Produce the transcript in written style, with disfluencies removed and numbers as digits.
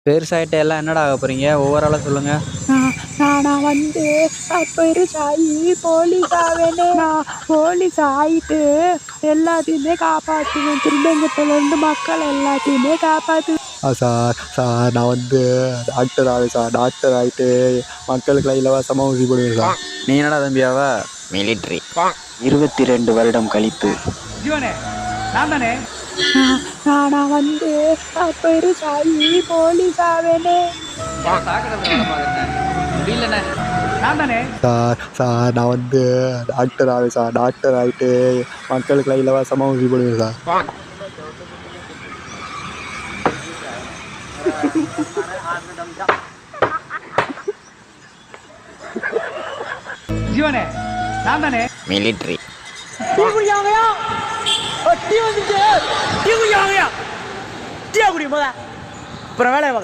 பெருசாயிட்டு எல்லாம் என்னடா ஆக போறீங்க? ஒவ்வொரு சொல்லுங்க. நானா பெருசாகி போலீஸ் ஆவேனே. நான் போலீஸ் ஆயிட்டு எல்லாத்தையுமே காப்பாற்றுவேன். திருடங்கத்திலேருந்து மக்கள் எல்லாத்தையுமே காப்பாற்றுவேன். சார் நான் டாக்டர் ஆவேன் சார். டாக்டர் ஆகிட்டு மக்களுக்கெல்லாம் இலவசமாக ஊசி போடுவேன் சார். நீ என்னடா தம்பியாவ? மிலிட்ரி. 22 வருடம் கழித்து. நானா பெருசாகி போலீஸ் ஆவேனே. சார் நான் டாக்டர் ஆவேன் சார். டாக்டர் ஆகிட்டு மக்களுக்கெல்லாம் இலவசமாக ஊசி போடுவேன் சார். மிலிட்ரி. அப்புறம் வேலையை பார்க்கலாம்.